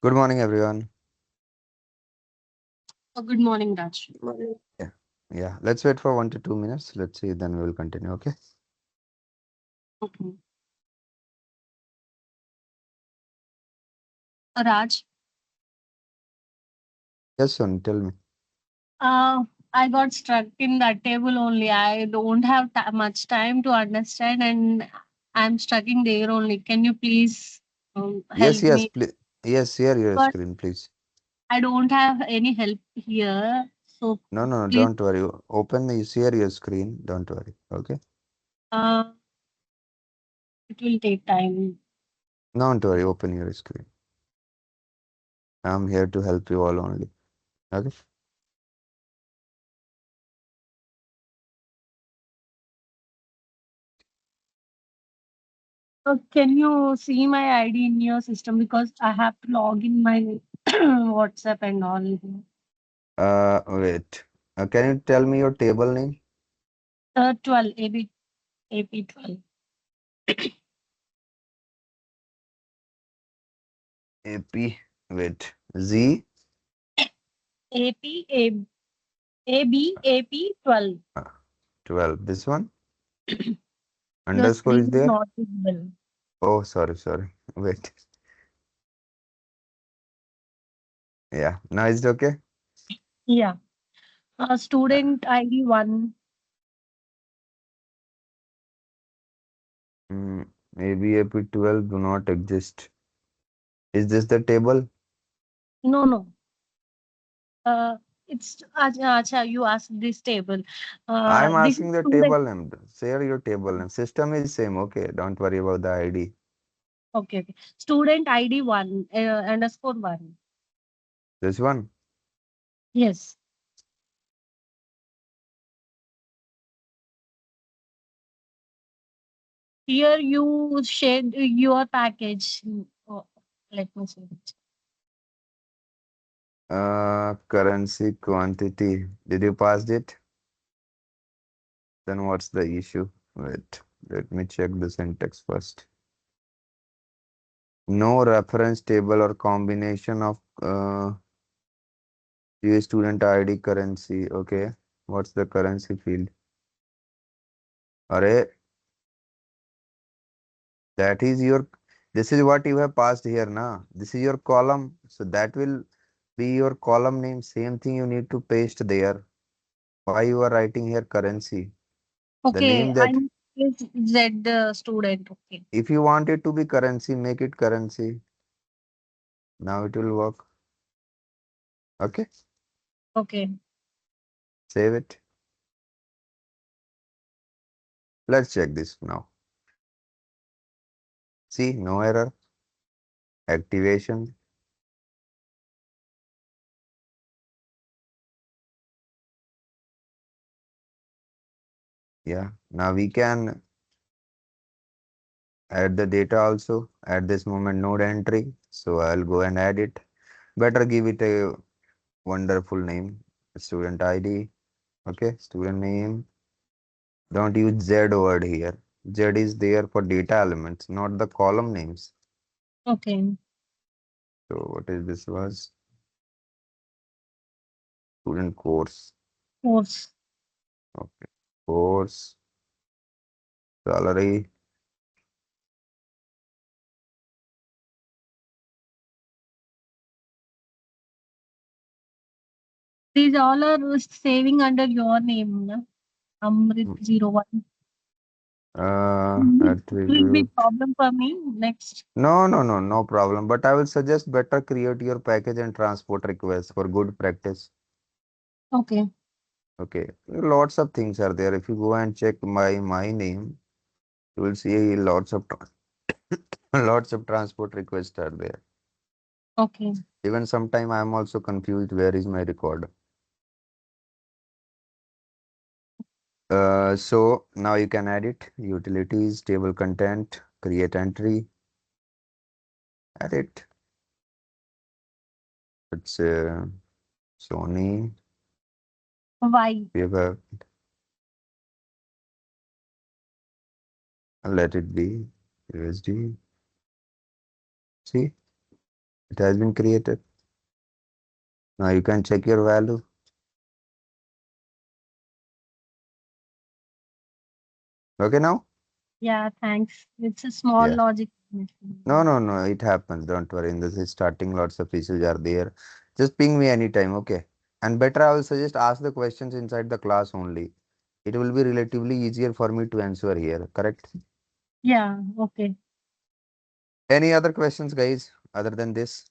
Good morning, everyone. Good morning, Raj. Yeah, yeah. Let's wait for 1 to 2 minutes. Let's see, then we will continue. Okay. Okay. Raj, Yes, son. Tell me. uh, I got stuck in that table only. I don't have much time to understand, and I'm stuck in there only. Can you please Yes, help yes. me? Please. Yes, share your But screen, please. I don't have any help here. So No, no, no. please, Don't worry. Open the share your screen. Don't worry. Okay. uh, it will take time. Don't worry. Open your screen. I'm here to help you all only. Okay. Can you see my ID in your system because I have to log in my WhatsApp and all. Wait. Can you tell me your table name? 12 AP 12. AP. Wait. Z. AP AB 12. uh, 12. This one. Your Underscore is screen is there. not visible. Oh, sorry, sorry. Wait. Yeah. Now is it okay? Yeah. Student ID 1. Mm, maybe AP12 do not exist. Is this the table? No, no. Uh, it's Acha, you asked this table. I'm This is asking the student. table name. Share your table name. System is same. Okay. Don't worry about the ID. Okay, okay. Student ID 1 underscore 1. This one. Yes. Here you shared your package. Oh, let me see it. Currency quantity. Did you pass it? Then what's the issue? Wait. Let me check the syntax first. No reference table or combination of US student ID currency. Okay. What's the currency field? Array, that is your, this is what you have passed here now. This is your column. So that will be your column name. Same thing you need to paste there. Why you are writing here currency? The Okay, name that, I'm is Z student. Okay. if you want it to be currency, make it currency. Now it will work. Okay. Okay. Save it. Let's check this now. See, no error. Activation. Yeah. Now we can add the data also. At this moment, node entry. So I'll go and add it. Better give it a wonderful name. Student ID. Okay. Student name. Don't use Z word here. Z is there for data elements, not the column names. Okay. So what is this was? Student course. Course. Okay. Course. Salary. These all are saving under your name, na? Amrit 01. It will be Attribute. problem for me next. No, no, no, no problem. But I will suggest better create your package and transport request for good practice. Okay. Okay. Lots of things are there. If you go and check my name, you will see lots of lots of transport requests are there. Okay. Even sometime I am also confused where is my record. So now you can add it. Utilities, table content, create entry, add it. It's Sony. Why? We have let it be USD. See, It has been created. Now you can check your value. Okay now? Yeah, thanks. It's a small Yeah. logic. No, no, no. It happens. Don't worry. In this starting, lots of issues are there. Just ping me anytime. Okay. And better, I will suggest ask the questions inside the class only. It will be relatively easier for me to answer here. Correct? Yeah, okay. Any other questions, guys, other than this?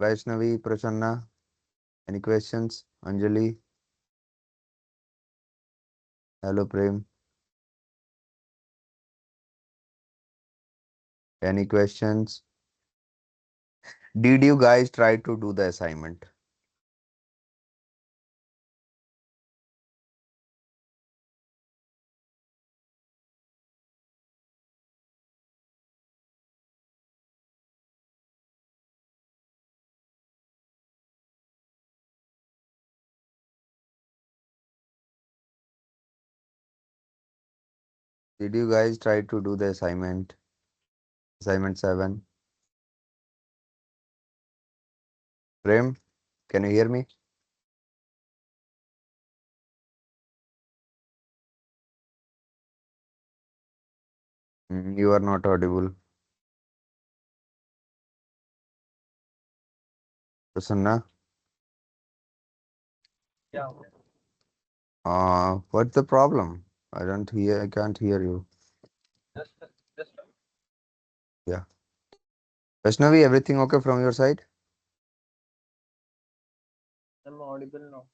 Vaishnavi, Prasanna, any questions? Anjali, hello, Prem. Any questions? Did you guys try to do the assignment? Did you guys try to do the assignment? Assignment 7. Prem, can you hear me? You are not audible. Prasanna, Yeah, what's the problem? I can't hear you. just just Yeah. Vaishnavi, everything okay from your side? I'm audible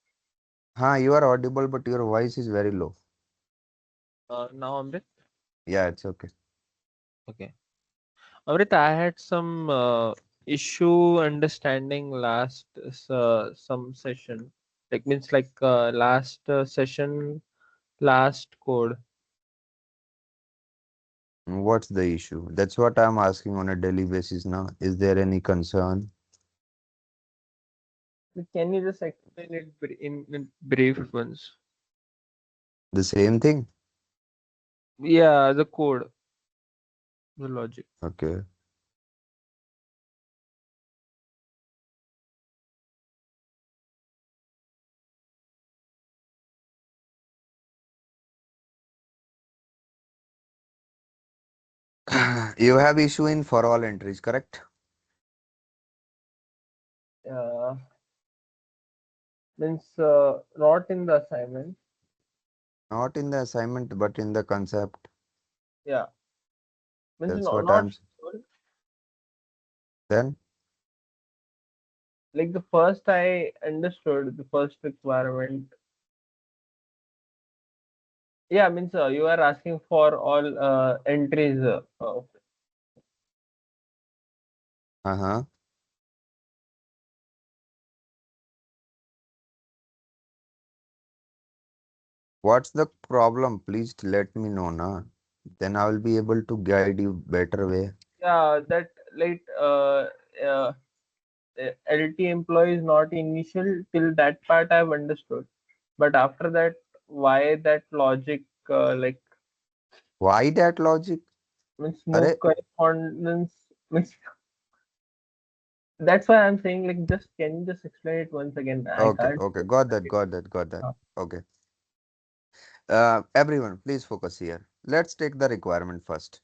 now. You are audible, but your voice is very low. Now Amrit. Yeah, it's okay. Okay. Amrit, I had some issue understanding last some session. Like means like last session, last code. What's the issue? That's what I'm asking on a daily basis now. Is there any concern? Can you just explain it in brief ones? The same thing? Yeah, the code, the logic. Okay. You have issue in for all entries, correct? Uh, means not in the assignment. Not in the assignment, but in the concept. Yeah, means That's no, what not I'm. sure. Then, Like the first I understood the first requirement. Yeah, means you are asking for all entries. uh-huh. What's the problem? Please let me know, na. Then I will be able to guide you better way. Yeah, that like uh, LT employee is not initial till that part I've understood. But after that, why that logic like Why that logic? means move Are correspondence means that's why I'm saying like just can you just explain it once again? I okay, can't. okay. Got that, got that, got that. Uh, Okay. Everyone, please focus here. Let's take the requirement first.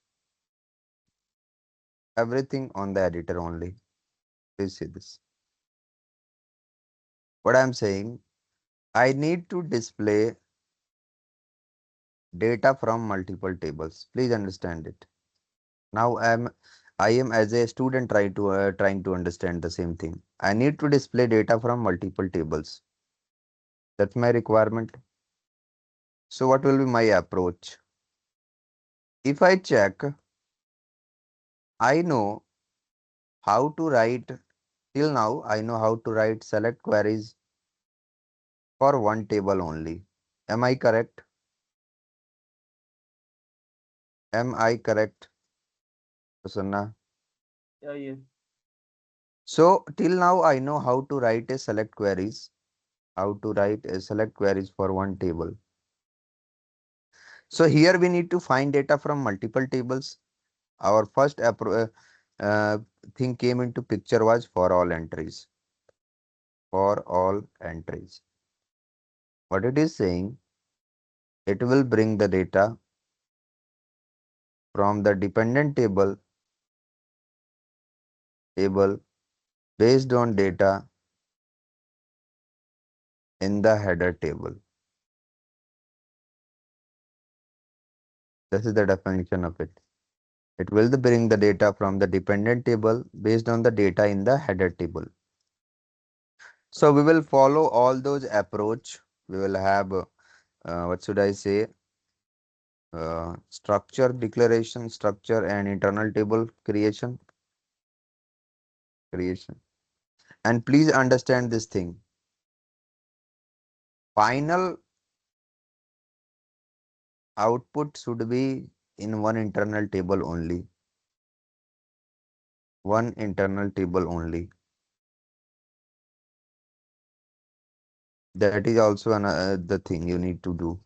Everything on the editor only. Please see this. What I'm saying, I need to display data from multiple tables. Please understand it. Now I am as a student trying to understand the same thing. I need to display data from multiple tables. That's my requirement. So what will be my approach? If I check, I know how to write till now. I know how to write select queries for one table only. Am I correct? Am I correct, Prasanna? yeah, yes. So till now I know how to write a select queries, how to write a select queries for one table. So here we need to find data from multiple tables. Our first approach. uh, thing came into picture was for all entries. For all entries. What it is saying, it will bring the data from the dependent table based on data in the header table. This is the definition of it. It will bring the data from the dependent table based on the data in the header table. So we will follow all those approach. We will have, what should I say, structure declaration, structure and internal table creation. And please understand this thing. Final output should be in one internal table only. One internal table only. That is also the thing you need to do.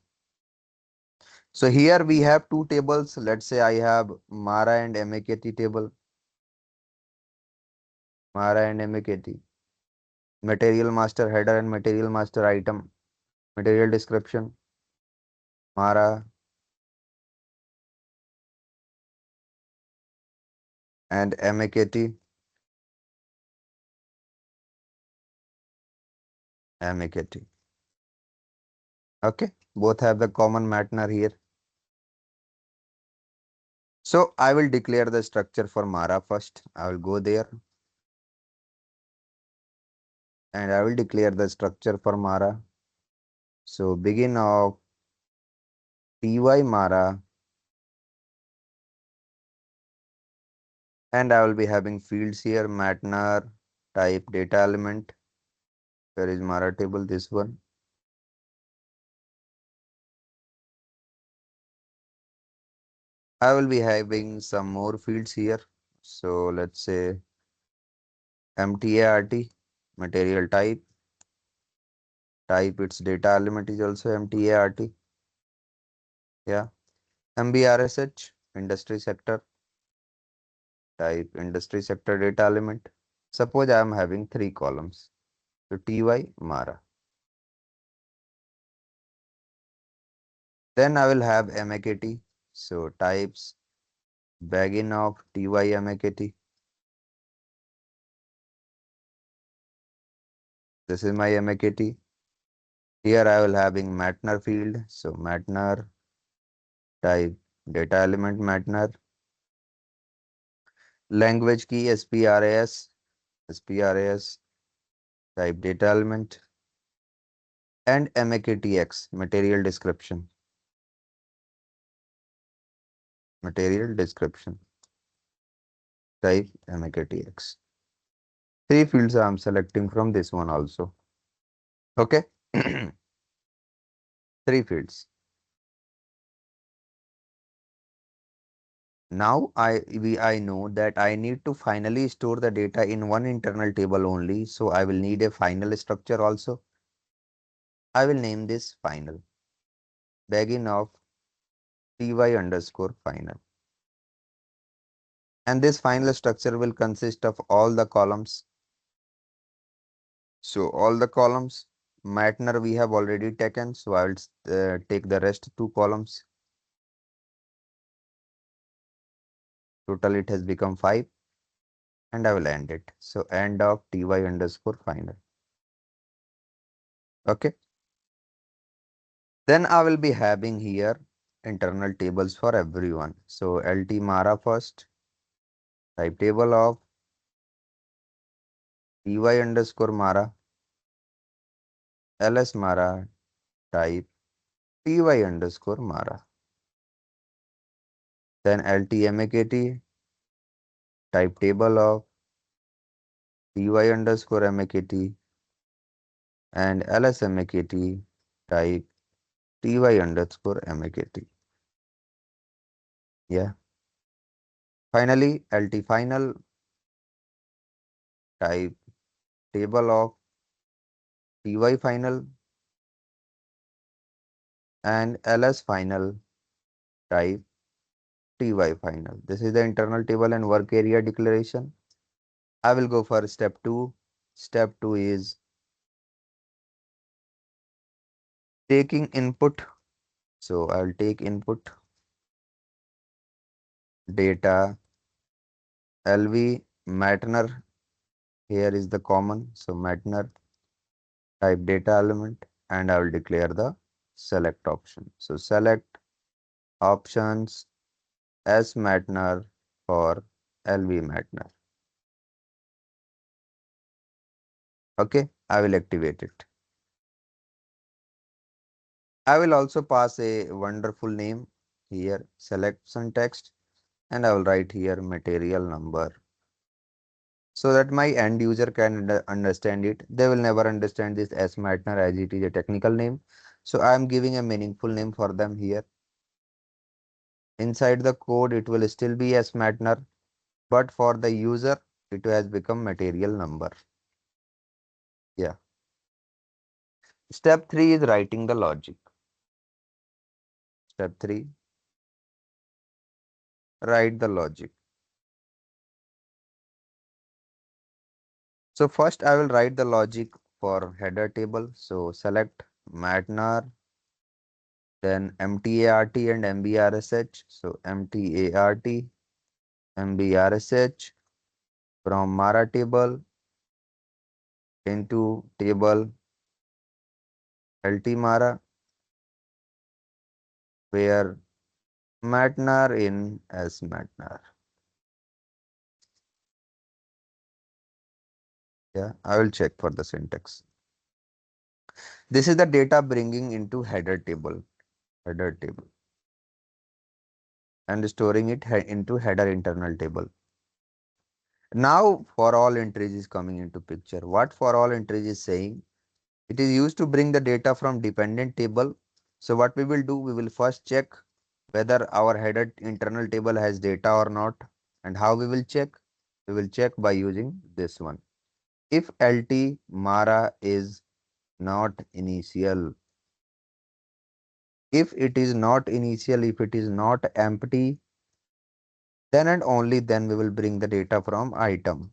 So here we have two tables. Let's say I have Mara and MAKT table. Mara and MAKT. Material master header and material master item. Material description. Mara and MAKT. MAKT. Okay. Both have the common maintainer here. So I will declare the structure for Mara first. I will go there and I will declare the structure for Mara. So begin of ty Mara, and I will be having fields here, maintainer, type, data element. Where is Mara table? This one. I will be having some more fields here. So let's say MTART, material type its data element is also MTART. Yeah. MBRSH, industry sector, type industry sector data element. Suppose I am having three columns. So TY Mara. Then I will have MAKT. So types begin of TY MAKT. This is my MAKT. Here I will having maintainer field. So maintainer type data element maintainer. Language key SPRAS type data element and MAKTX material description type MAKTX. Three fields I am selecting from this one also. Okay. Three fields. Now I know that I need to finally store the data in one internal table only. So I will need a final structure also. I will name this final. Begin of ty underscore final. And this final structure will consist of all the columns. So all the columns, maintainer we have already taken. So I will take the rest two columns. Total it has become 5 and I will end it. So end of ty underscore final. Okay. Then I will be having here internal tables for everyone. So LT Mara first, type table of ty underscore Mara, ls Mara, type ty underscore Mara. Then LT MAKT, type table of ty underscore MAKT and ls MAKT, type ty underscore MAKT. Yeah. Finally, LT final, type table of ty final and ls final, type ty final. This is the internal table and work area declaration. I will go for step 2. Step 2 is taking input. So I'll take input data LV Matner. Here is the common. So Matner type data element and I will declare the select option. So select options as Matner for LV Matner. Okay, I will activate it. I will also pass a wonderful name here, selection text, and I will write here material number so that my end user can understand it. They will never understand this as Matner as it is a technical name. So I am giving a meaningful name for them here. Inside the code, it will still be as Matner, but for the user, it has become material number. Yeah. Step 3 is writing the logic. Step 3, write the logic. So first I will write the logic for header table. So select Matner, then MTART and MBRSH. So MTART, MBRSH from Mara table into table LT Mara, where Matner in as Matner. Yeah, I will check for the syntax. This is the data bringing into header table, and storing it into header internal table. Now for all entries is coming into picture. What for all entries is saying? It is used to bring the data from dependent table. So what we will do, we will first check whether our header internal table has data or not. And how we will check? We will check by using this one. If LT Mara is not initial, if it is not initial, if it is not empty, then and only then we will bring the data from item.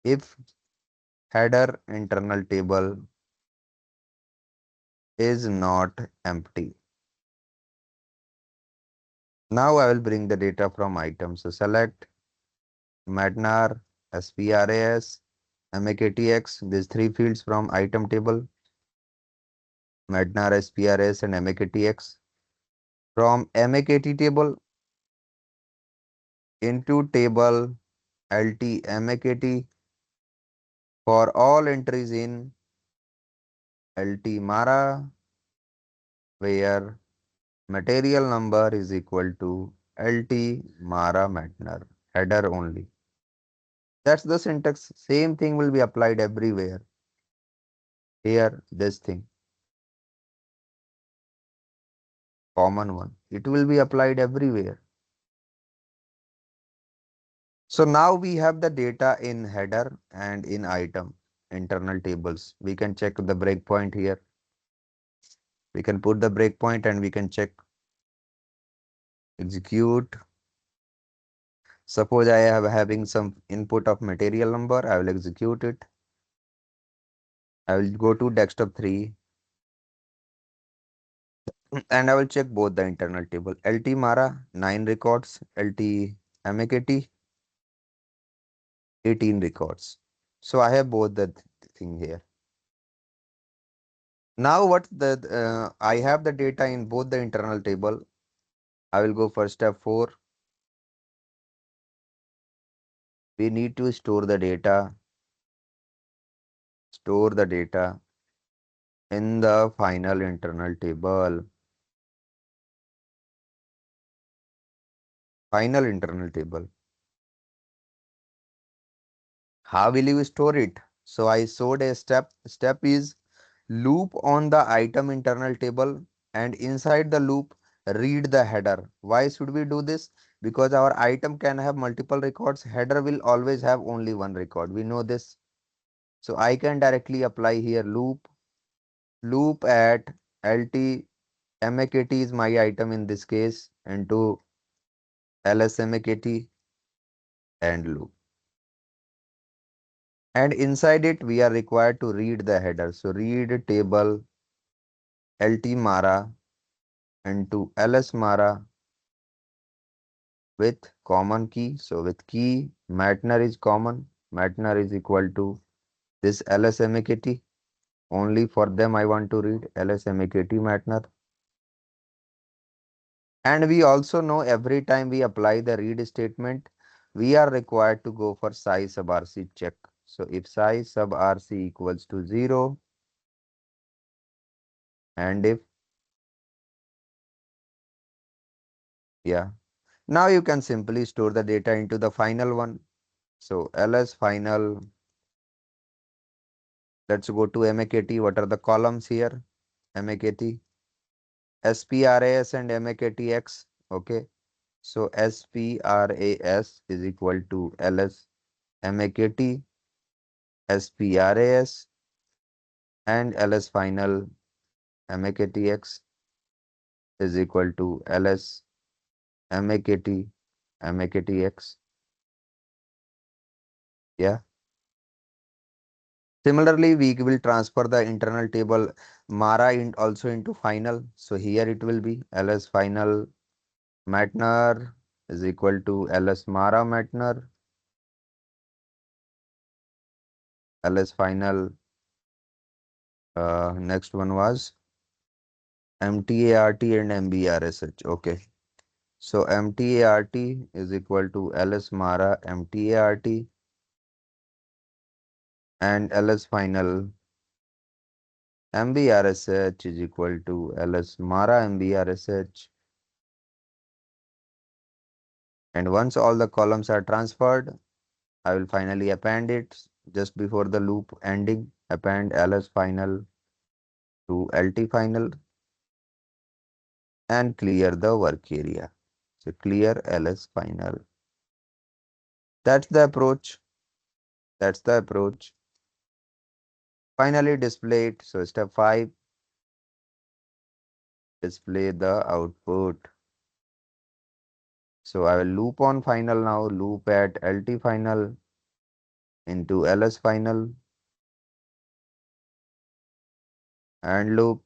If header internal table is not empty. Now I will bring the data from item. So select Matnar, SPRAS, MAKTX, these three fields from item table, Matnar, SPRAS and MAKTX. From MAKT table into table LT MAKT for all entries in LT Mara, where material number is equal to LT Mara Matnar, header only. That's the syntax. Same thing will be applied everywhere. Here, this thing, common one. It will be applied everywhere. So now we have the data in header and in item, internal tables. We can check the breakpoint here. We can put the breakpoint and we can check, execute. Suppose I have having some input of material number. I will execute it. I will go to desktop 3 and I will check both the internal table. LT Mara 9 records, LT MAKT 18 records. So I have both the thing here. Now what I have the data in both the internal table. I will go for step 4. We need to store the data in the final internal table. Final internal table. How will you store it? So I showed a step. Step is loop on the item internal table and inside the loop read the header. Why should we do this? Because our item can have multiple records. Header will always have only one record. We know this. So I can directly apply here loop at LT MAKT is my item in this case into ls MAKT and loop. And inside it, we are required to read the header. So read table LT Mara into ls Mara with common key. So with key, Matner is common. Matner is equal to this ls MAKT. Only for them I want to read ls MAKT Matner. And we also know every time we apply the read statement, we are required to go for size sub RC check. So if size sub RC equals to 0, and if, yeah, now you can simply store the data into the final one. So ls final, let's go to MAKT. What are the columns here? MAKT, SPRAS and MAKTX. Okay. So SPRAS is equal to ls MAKT, SPRAS and ls final MAKTX is equal to ls MAKT MAKTX. Yeah. Similarly, we will transfer the internal table Mara in also into final. So here it will be ls final Matner is equal to ls Mara Matner, ls final. Next one was MTART and MBRSH. Okay. So MTART is equal to ls Mara MTART and ls final MBRSH is equal to ls Mara MBRSH. And once all the columns are transferred, I will finally append it just before the loop ending. Append ls final to lt final and clear the work area. So clear ls final. That's the approach. That's the approach. Finally display it. So step 5, display the output. So I will loop on final now, loop at lt final into ls final and loop,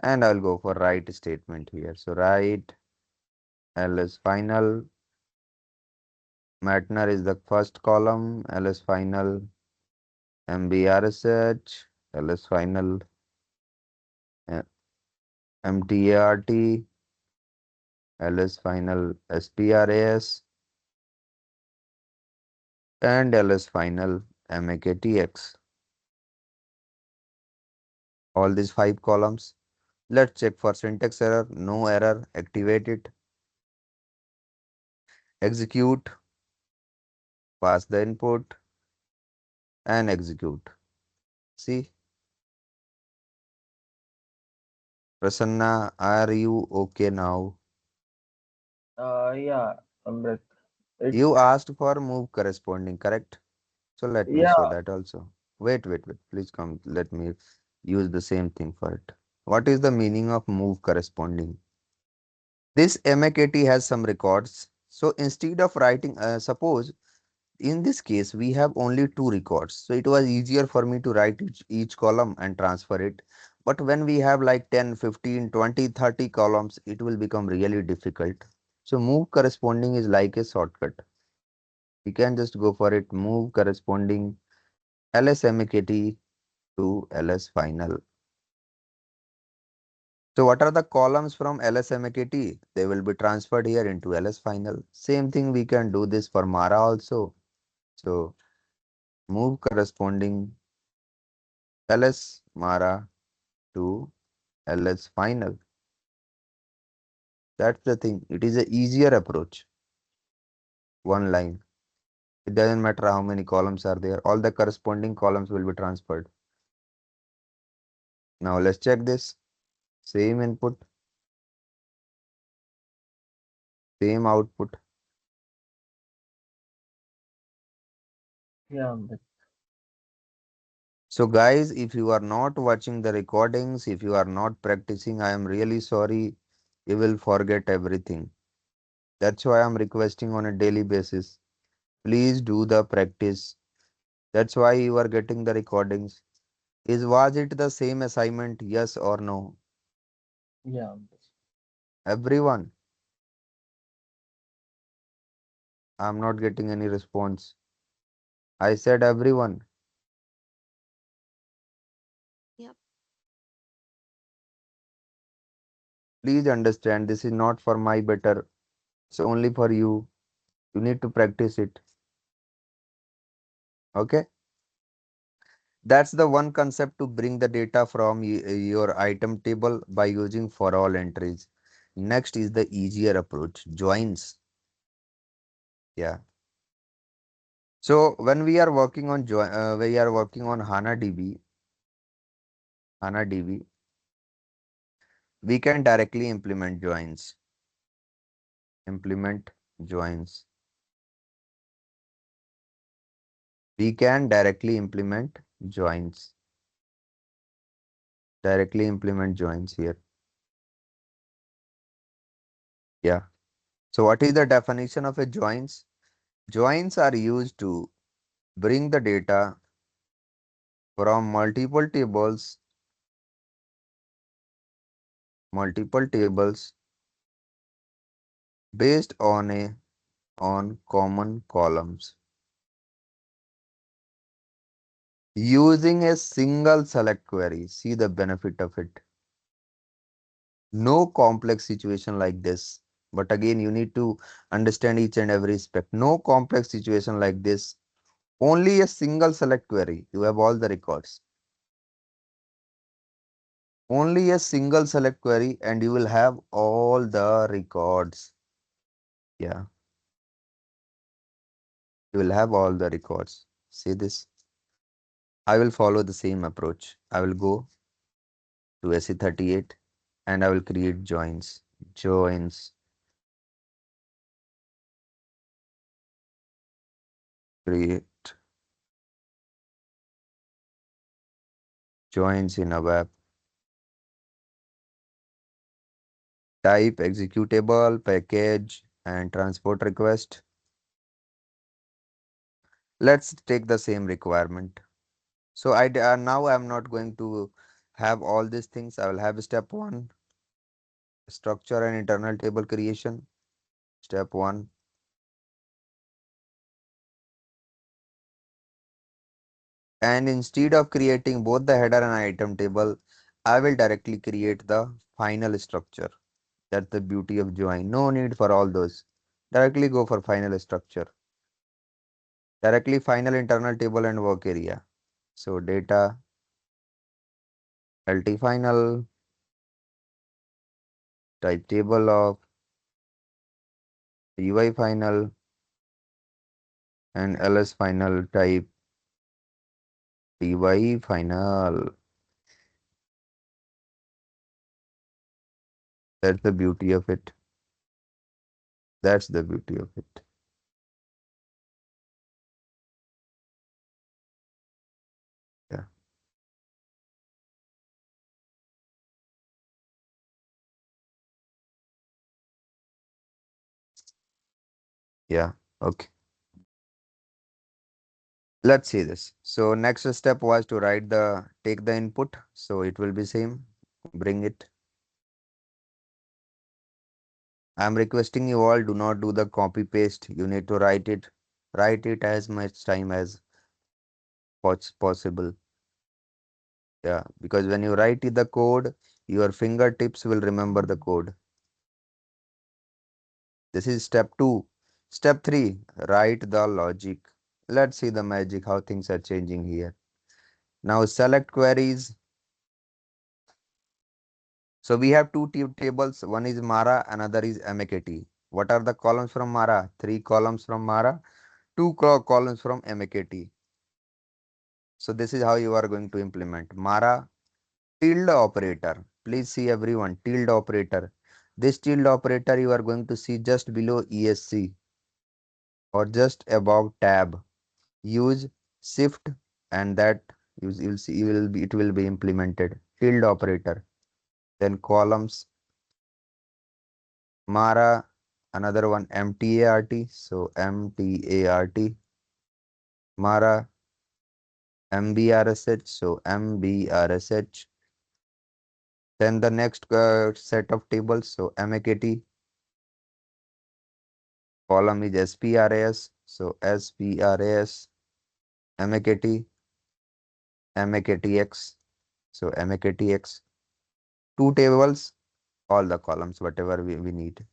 and I'll go for write statement here. So write ls final, Matner is the first column, ls final MBRSH, ls final uh, MTART, ls final SPRAS, and ls final MAKTX. All these 5 columns. Let's check for syntax error. No error. Activate it. Execute. Pass the input and execute. See, Prasanna, are you okay now? Yeah, Amrit. You It's asked for move corresponding, correct? So let me show yeah. that also. Wait. Please come. Let me use the same thing for it. What is the meaning of move corresponding? This MAKT has some records. So instead of writing, suppose in this case, we have only 2 records. So it was easier for me to write each column and transfer it. But when we have like 10, 15, 20, 30 columns, it will become really difficult. So move corresponding is like a shortcut. We can just go for it. Move corresponding ls MAKT to ls final. So what are the columns from ls MAKT? They will be transferred here into ls final. Same thing we can do this for Mara also. So move corresponding ls Mara to ls final. That's the thing. It is a easier approach. One line. It doesn't matter how many columns are there. All the corresponding columns will be transferred. Now let's check this. Same input, same output. Yeah, Amrit. So guys, if you are not watching the recordings, if you are not practicing, I am really sorry. You will forget everything. That's why I'm requesting on a daily basis. Please do the practice. That's why you are getting the recordings. Was it the same assignment? Yes or no? Yeah. Everyone. I'm not getting any response. I said everyone. Yep. Please understand this is not for my better. It's only for you. You need to practice it. Okay? That's the one concept to bring the data from your item table by using for all entries. Next is the easier approach, joins. Yeah. So when we are working on we are working on HANA DB, we can directly implement joins. Implement joins. We can directly implement joins. Directly implement joins here. Yeah. So what is the definition of a joins? Joins are used to bring the data from multiple tables based on common columns using a single select query. See the benefit of it. No complex situation like this. But again, you need to understand each and every aspect. No complex situation like this. Only a single select query. You have all the records. Only a single select query and you will have all the records. Yeah, you will have all the records. See this? I will follow the same approach. I will go to SE38 and I will create joins. Joins, create joins in ABAP. Type executable, package, and transport request. Let's take the same requirement. So now I'm not going to have all these things. I will have step one, structure and internal table creation. Step one. And instead of creating both the header and item table, I will directly create the final structure. That's the beauty of join. No need for all those. Directly go for final structure. Directly final internal table and work area. So data, LT final, type table of UI final and LS final type TY final. That's the beauty of it. That's the beauty of it. Yeah. Yeah. Okay. Let's see this. So next step was to take the input. So it will be same. Bring it. I'm requesting you all do not do the copy paste. You need to write it. Write it as much time as possible. Yeah, because when you write the code, your fingertips will remember the code. This is step 2. Step 3, write the logic. Let's see the magic, how things are changing here. Now select queries. So we have two tables. One is Mara, another is MAKT. What are the columns from Mara? 3 columns from Mara, 2 columns from MAKT. So this is how you are going to implement Mara tilde operator. Please see everyone, tilde operator. This tilde operator you are going to see just below ESC or just above tab. Use shift and that You'll see, it will be implemented. Tilde operator. Then columns, Mara, another one MTART. So MTART, Mara, MBRSH. So MBRSH. Then the next set of tables. So MAKT, column is SPRAS. So SPRAS, MAKT, MAKTX. So MAKTX. Two tables, all the columns, whatever we need.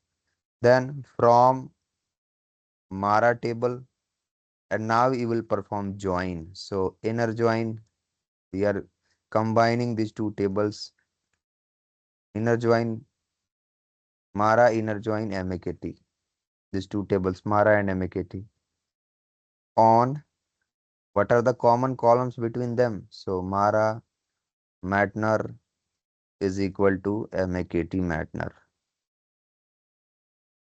Then from Mara table, and now we will perform join. So inner join, we are combining these two tables. Inner join, Mara, inner join, MAKT. These two tables, Mara and MAKT. On, what are the common columns between them? So Mara Matner is equal to MAKT Matner.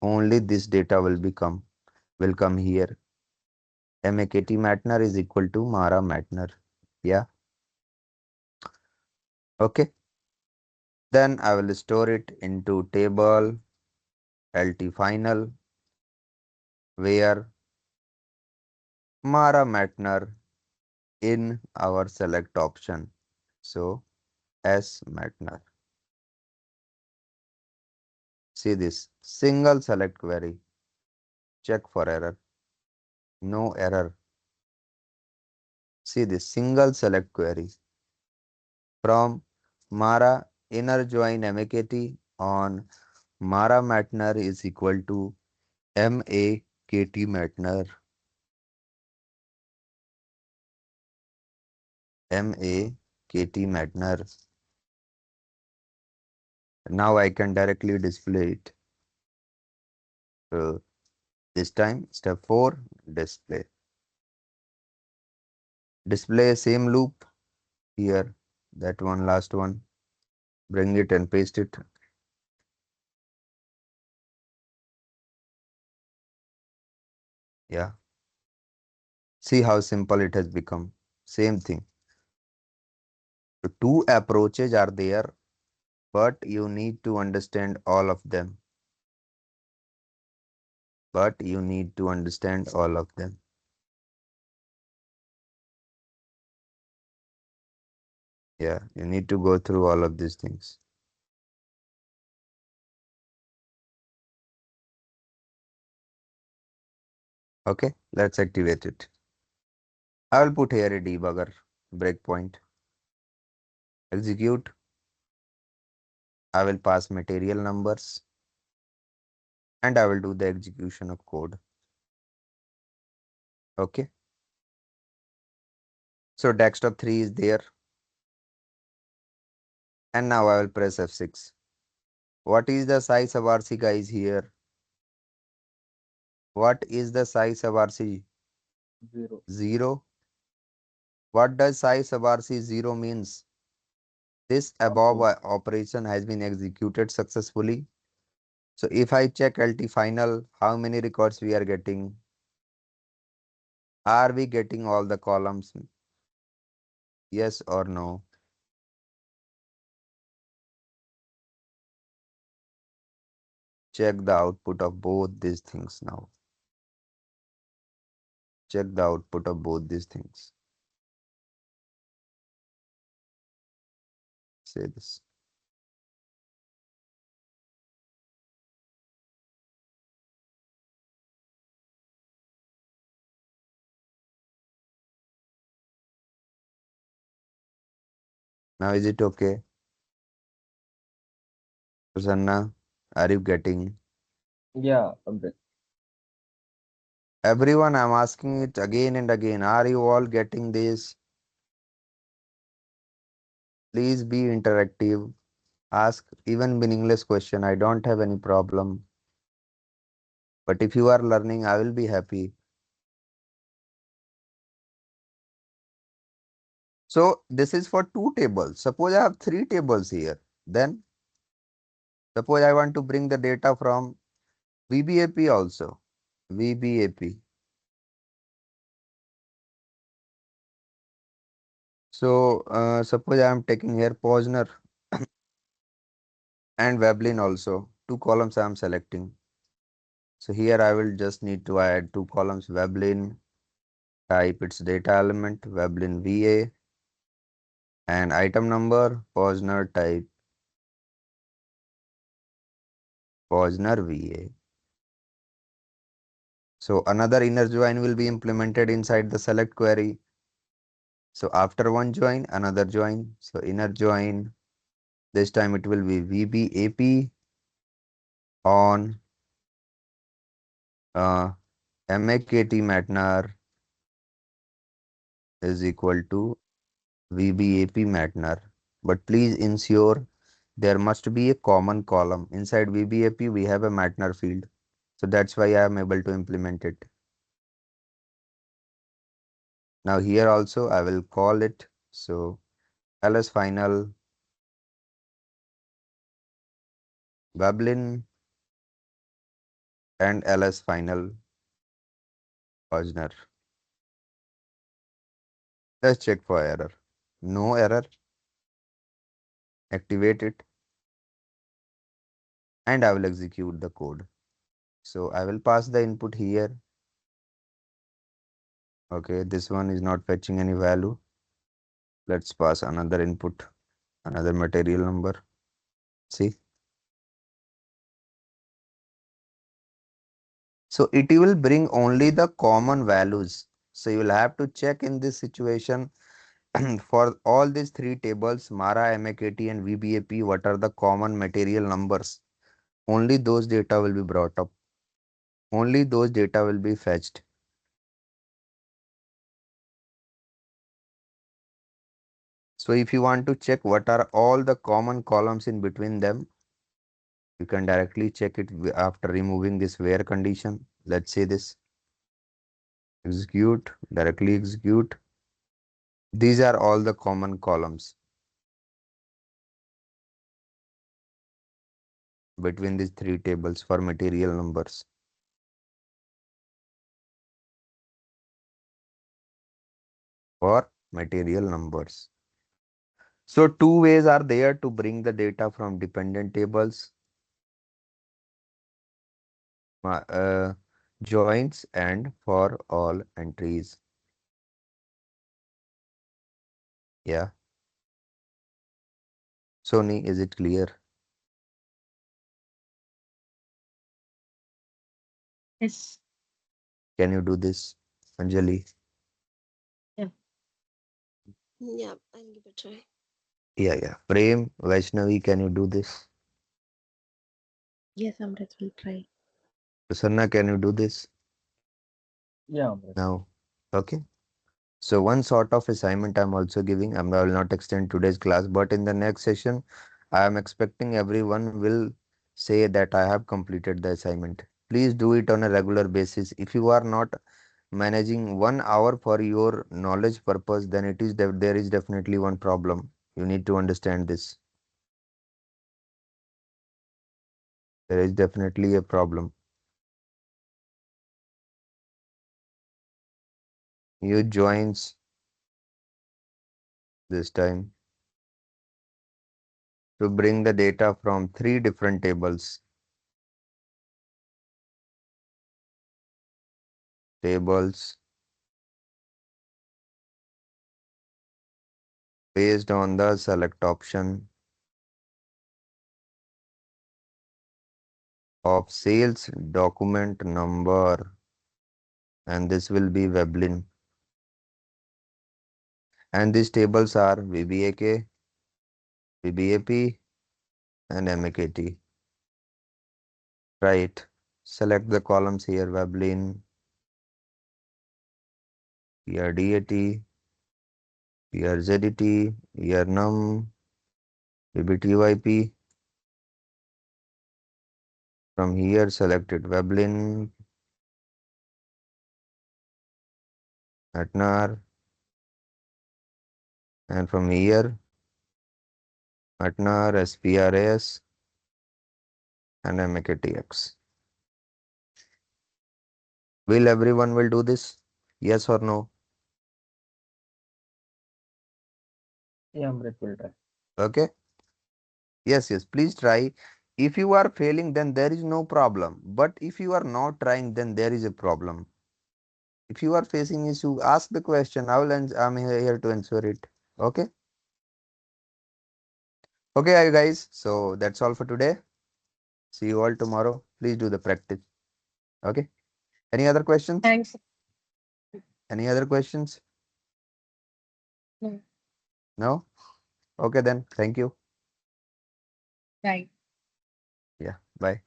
Only this data will come here. MAKT Matner is equal to Mara Matner. Yeah. Okay. Then I will store it into table LT final, where Mara Matner in our select option. So S Matner. See this single select query. Check for error. No error. See this single select query from Mara inner join MAKT on Mara Matner is equal to MAKT Matner. MAKT Matner. Now I can directly display it. So this time step 4, display. Display same loop here, that one, last one. Bring it and paste it. Yeah. See how simple it has become. Same thing. So two approaches are there, but you need to understand all of them. Yeah, you need to go through all of these things. Okay, let's activate it. I will put here a debugger breakpoint. Execute. I will pass material numbers and I will do the execution of code. Okay. So desktop 3 is there. And now I will press F6. What is the size of RC, guys, here? What is the size of RC? 0. 0. What does size of RC 0 means? This above operation has been executed successfully. So if I check LT final, how many records we are getting? Are we getting all the columns? Yes or no? Check the output of both these things now. Check the output of both these things. Say this. Now is it okay? Prasanna, are you getting? Yeah, a bit. Everyone, I'm asking it again and again. Are you all getting this? Please be interactive. Ask even meaningless question. I don't have any problem. But if you are learning, I will be happy. So this is for two tables. Suppose I have three tables here. Then suppose I want to bring the data from VBAP also. VBAP. So suppose I am taking here Posner and Veblen also. Two columns I am selecting. So here I will just need to add two columns Veblen, type its data element, Veblen VA, and item number, Posner type, Posner VA. So another inner join will be implemented inside the select query. So after one join, another join. So inner join, this time it will be VBAP on MAKT Matner is equal to VBAP Matner. But please ensure there must be a common column. Inside VBAP, we have a Matner field. So that's why I am able to implement it. Now here also I will call it. So ls final Veblen and ls final Posner. Let's check for error. No error. Activate it and I will execute the code. So I will pass the input here. Okay, this one is not fetching any value. Let's pass another input, another material number. See? So it will bring only the common values. So you will have to check in this situation for all these three tables, MARA, MAKT and VBAP, what are the common material numbers. Only those data will be brought up. Only those data will be fetched. So if you want to check what are all the common columns in between them, you can directly check it after removing this where condition. Let's say this execute, directly execute. These are all the common columns between these three tables for material numbers. For material numbers. So two ways are there to bring the data from dependent tables. Uh, Joins and for all entries. Yeah. Sony, is it clear? Yes. Can you do this, Anjali? Yeah. Yeah, I'll give it a try. Yeah. Prem, Vaishnavi, can you do this? Yes, Amrit will try. Prasanna, can you do this? Yeah, Amrit. Now. Okay. So one sort of assignment I'm also giving. I will not extend today's class, but in the next session, I am expecting everyone will say that I have completed the assignment. Please do it on a regular basis. If you are not managing 1 hour for your knowledge purpose, then it is there is definitely one problem. You need to understand this. There is definitely a problem. You joins this time to bring the data from three different tables based on the select option of sales document number, and this will be Veblen. And these tables are VBAK, VBAP, and MAKT. Right. Select the columns here, Veblen, PRDAT, PRZDT, ERNUM, PBTYP. From here, select it Veblen, Atnar, and from here, Atnar, SPRS, and MAKTX. Will everyone will do this? Yes or no? Yeah, Amrit will try. Okay. Yes, please try. If you are failing, then there is no problem. But if you are not trying, then there is a problem. If you are facing issue, ask the question. I'm here to answer it. Okay. Okay, you guys. So that's all for today. See you all tomorrow. Please do the practice. Okay. Any other questions? Thanks. Any other questions? No. No? Okay then. Thank you. Right. Yeah. Bye.